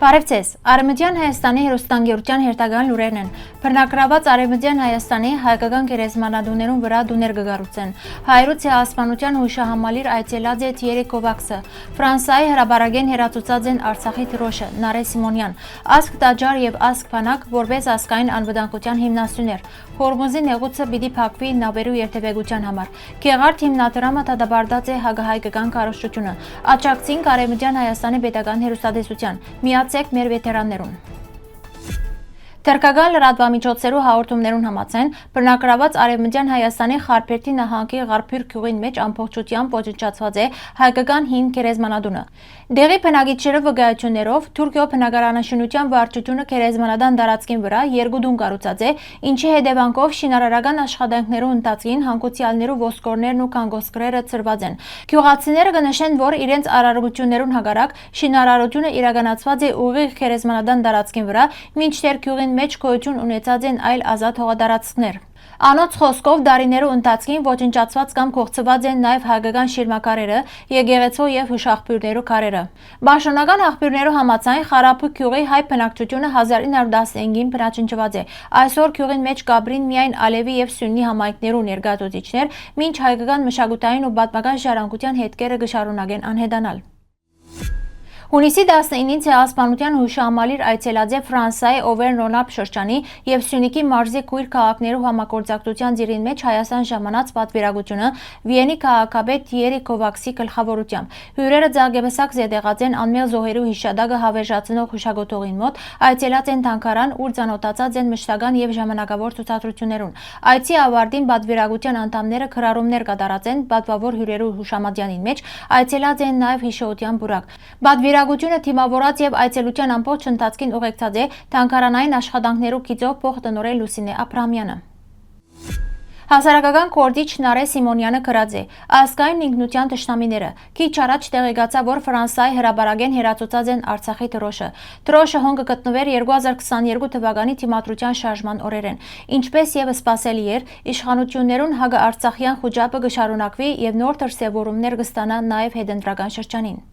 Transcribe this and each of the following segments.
Բարև ձեզ, Արևմտյան Հայաստանի հեռուստաընկերության հերթական լուրերն են։ Բռնակրաված Արևմտյան Հայաստանի հայկական գերեզմանատուներուն վրա դուներ կգառուցեն։ Հայրու ցեղասպանության հուշահամալիր այցելած է Թիերի Կովաքսը։ Ֆրանսիայի հրաբարագեն հերացուցած են Արցախի դրոշը Նարէ Սիմոնյան, Ասք Տաճար եւ Ասք Փանակ որպես ազգային անվտանգության հիմնասյուներ։ Հորմուզի նեղուցը պիտի փակվի նավերու երթևեկության համար։ Գեղարդ հիմնադրամը դադարեցած է հագահայկական կառուցությունը։ Աջակցին Արևմտյան Հայաստանի պետական հեռուստատեսության։ Միացեք մեր վետերաններուն։ Թերքական լրատվամիջոցերու հաղորդումներուն համաձայն բռնակրաված Արևմտյան Հայաստանի Խարփերդի նահանգի Ղարփյուր գյուղին մեջ ամբողջությամբ ոչնչացված է հայկական հին գերեզմանատունը։ Դեղի բնակիչները վկայություններով Թուրքիո բնակարանաշինության վարչությունը գերեզմանատան տարածքին վրա երկու դուն կառուցած է, ինչի հետևանքով շինարարական աշխատանքներու ընթացքին հանգուցյալներու ոսկորներն ու կանգոսկրերը ծրված են։ Գյուղացիները կնշեն, որ իրենց արարողություններուն հակառակ շինարարությունը իրականացված է ուղիղ գերեզմանատան տարածքին վրա, մինչդեռ գյուղին մեջ գոյություն ունեցած են այլ ազատ հողատարածքներ։ Անոնց խոսքով դարիներու ընթացքին ոչնչացված կամ կողծված են նաև հայկական շիրմաքարերը, եկեղեցու եւ հուշաղբյուրներու քարերը։ Պաշտոնական աղբյուրներու համաձայն Խարափի գյուղի հայ բնակչությունը 1915-ին բնաճնճված է։ Այսօր գյուղին մեջ կաբրին միայն Ալևի եւ Սուննի համայնքներու ներկայացուցիչներ, մինչ հայկական մշակութային ու պատմական ժառանգության հետքերը կշարունակեն անհետանալ։ Հունիսի 19-ին ցեղասպանության հուշահամալիր այցելած է Ֆրանսիայի Օվեր-Ռոնապ շրջանի եւ Սյունիքի մարզի քույր քաղաքներու համագործակցության ձիրին մեջ Հայաստան ժամանած պատվիրակությունը Վիենի քաղաքապետ Թիերի Կովաքսի գլխավորությամբ։ Հյուրերը ձագեբսակ զետեղած են անմեղ զոհերու հիշադակը հավերժացնող հուշագոտողին մոտ, այցելած են թանգարան, ուր ծանոթացած են մշտական եւ ժամանակավոր ցուցադրություններուն։ Այցի ավարտին պատվիրակության անդամները քրարումներ կատարած են պատվավոր հյուրերու հուշամատյանին մեջ, այցելած են նաեւ հիշողության բուրակ։ Պատվիրակությունը թիմավորած եւ այցելության ամբողջ ընթացքին ուղեկցած է թանգարանային աշխատանքներու գիծով փոխտնօրեն Լուսինե Աբրահամյանը։ Հասարակական կորդիչ Նարէ Սիմոնյանը գրած է. ազգային ինքնության թշնամիները քիչ առաջ տեղեկացավ, որ Ֆրանսիայի հրաբարագեն հերացուցած են Արցախի դրոշը։ Դրոշը հոն կգտնվեր 2022 թվականի թիմադրության շարժման օրերեն։ Ինչպես եւ սպասելի էր, իշխանություններուն հակաարցախյան խոճապը կշարունակվի եւ նոր դրսեւորումներ կստանա նաեւ հետընտրական շրջանին։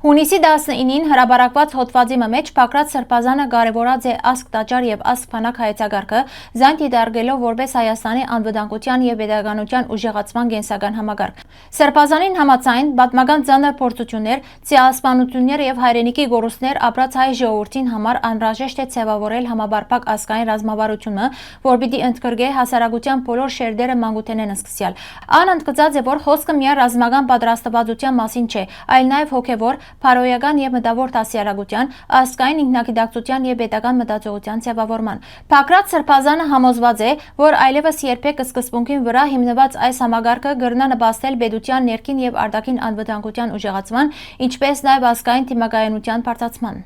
Հունիսի 19-ին հրաբարակված հոդվածի մեջ Փակրատ Սրբազանը կարևորած է Ասք Տաճար եւ Ասք Փանակ հայեցակարգը, զայն դիտարկելով որպես Հայաստանի անվտանգության եւ պետականության ուժեղացման կենսական համակարգ։ Սրբազանին համաձայն պատմական ծանր փորձություններ, ցեղասպանություններ եւ հայրենիքի գոռոցներ ապրած հայ ժողովրդին համար անհրաժեշտ է ձևավորել համաբարփակ ազգային ռազմավարությունը, որ պիտի ընդգրկե հասարակության բոլոր շերտերը մանկութենեն սկսյալ։ Ան ընդգծած է, որ խոսքը միայն ռազմական պատրաստվածության մասին չէ, այլ նաեւ հոգեվոր Փարոյական եւ մտավոր դասյարակության, ազգային ինքնագիտակցության եւ պետական մտածողության ձևավորման։ Փակրատ Սրբազանը համոզված է, որ այլևս երբեք սկզբունքին վրա հիմնված այս համագարկը կգրնա նպաստել պետության ներքին եւ արտաքին անվտանգության ուժեղացման, ինչպես նաեւ ազգային թիմակայունության բարձրացման։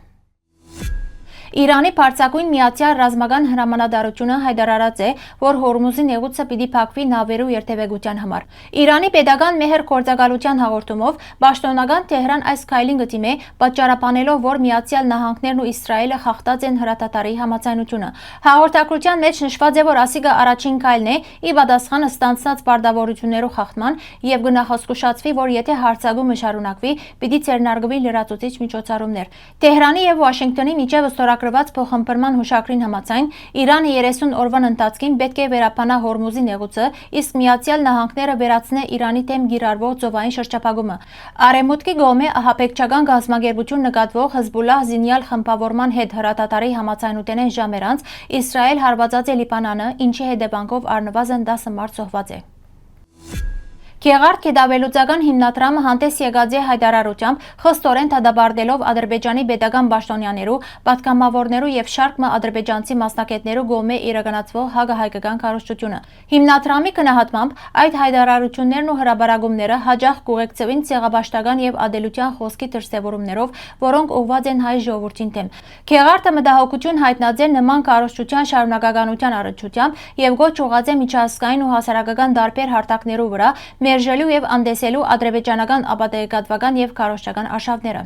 Իրանի բարձակույն միացյալ ռազմական հրամանատարությունը հայտարարած է, որ Հորմուզի նեղուցը պիտի փակվի նավերու երթևեկության համար։ Իրանի պետական մեհր գործակալության հաղորդումով պաշտոնական Թեհրան այս քայլին գտիմե պատճառաբանելով, որ Միացյալ Նահանգներն ու Իսրայելը խախտած են հրատատարի համաձայնությունը։ Հաղորդակցության մեջ նշված է, որ ասիկը առաջին քայլն է՝ ի պատասխան ստանցած պարտավորություններու խախտման եւ գնահատակշացվի, որ եթե հարձակումը շարունակվի, պիտի ցերնարգվի լրացուցիչ միջոցառումներ։ Թեհրանի եւ Վաշինգտոնի միջև ստորագրված փոխհմբռնման հուշագրին համաձայն Իրանը 30 օրվան ընթացքին պետք է վերապանա Հորմուզի նեղուցը, իսկ Միացյալ Նահանգները վերացնե Իրանի դեմ գիրառվող ծովային շրջափակումը։ Արևմուտքի կողմէ ահաբեկչական գազམ་ագերբություն նկատվող Հեզբոլլահ զինյալ խմբավորման հետ հրատատարի համաձայնութենեն ժամ առանց Իսրայել հարվածած է Լիբանանը, ինչի հետևանքով առնվազն 10 մարդ զոհված է։ Գեղարդ գիտավելուծական հիմնադրամը հանդես եկած է հայտարարությամբ խստորեն դադարելով Ադրբեջանի պետական պաշտոնյաներու, պատգամավորներու եւ շարք ադրբեջանցի մասնակիցներու կողմէ իրականացվող հակահայկական քարոզչությունը։ Հիմնադրամի գնահատմամբ այդ հայտարարություններն ու հրաբարակումները հաջող կուղեկցվին ցեղաբաշտական եւ ադելության խոսքի դրսեւորումներով, որոնք ուղղված են հայ ժողովրդին դեմ։ Գեղարդը մտահոգություն հայտնած է նման քարոզչության շարունակականության առնչությամբ եւ գոչ ուղղած է միջազգային ու հասարակական դարբեր հարթակներու վրա մերժելու եւ անդեսելու ադրբեջանական ապատեգատվական եւ քարոզչական արշավները։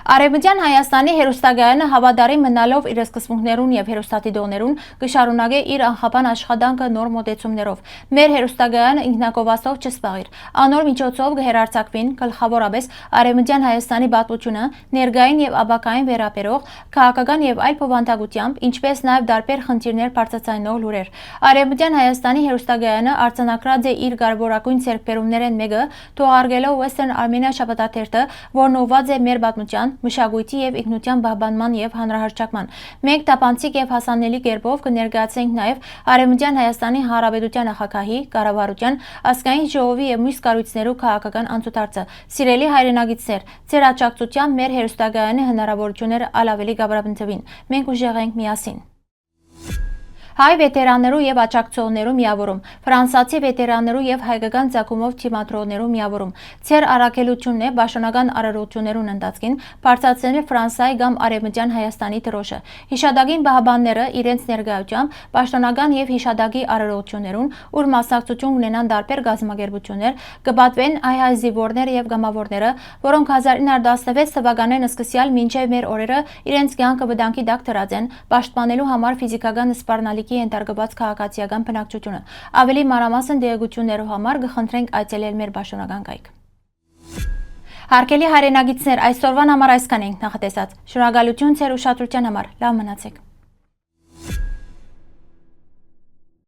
Արևմտյան Հայաստանի հերոստագայանը հավատարի մնալով իր սկզբունքներուն եւ հերոստատիդողներուն կշարունակե իր անխափան աշխատանքը նոր մոտեցումներով։ Մեր հերոստագայանը ինքնակովասով չսպաղիր։ Անոր միջոցով կհերարցակվին գլխավորապես Արևմտյան Հայաստանի բացությունը, ներգային եւ աբակային վերապերող, քաղաքական եւ այլ փոխանցագությամբ, ինչպես նաեւ դարբեր խնդիրներ բարձրացնող լուրեր։ Արևմտյան Հայաստանի հերոստագայանը արձանագրած է իր կարևորագույն ձեռքբերումներեն մեկը, թողարկելով Western Armenia շաբաթաթերթը, որն ուղղված է մեր պատմության, մշակույթի եւ ինքնության պահպանման եւ հանրահրճակման։ Մենք տապանցիկ եւ հասանելի կերպով կներկայացնենք նաեւ Արևմտյան Հայաստանի Հանրապետության նախագահի, կառավարության, ազգային ժողովի եւ մյուս կառույցներու քաղաքական անցուդարձը։ Սիրելի հայրենագիտներ, ձեր աջակցությամբ մեր հերոստագայանի հնարավորությունները ավելի կապրապնդվին։ Մենք ուժեղ ենք միասին։ Հայ վետերաններու եւ աջակցողներու միավորում, ֆրանսացի վետերաններու եւ հայկական ցակումով թիմադրողներու միավորում։ Ձեր առաքելությունն է պաշտոնական արարողություններուն ընթացքին բարձրացնել Ֆրանսիայի կամ Արևմտյան Հայաստանի դրոշը։ Հիշադակին պահապանները իրենց ներկայությամբ պաշտոնական եւ հիշադակի արարողություններուն, ուր մասնակցություն ունենան տարբեր գազམ་ագերբություններ, կպատվեն հայ զինվորներ եւ գամավորները, որոնք 1916 թվականին սկսյալ մինչեւ մեր օրերը իրենց կյանքը վտանգի տակ դրած են, պաշտպանելու համար ֆիզիկական սպառնալիքի ենթարկված քաղաքացիական բնակչությունը։ Ավելի մանրամասն դերակցություններով համար կխնդրենք այցելել մեր պաշտոնական կայք։ Հարգելի հայրենագիտներ, այսօրվան համար այսքան ենք նախատեսած։ Շնորհակալություն ձեր ուշադրության համար։ Լավ մնացեք։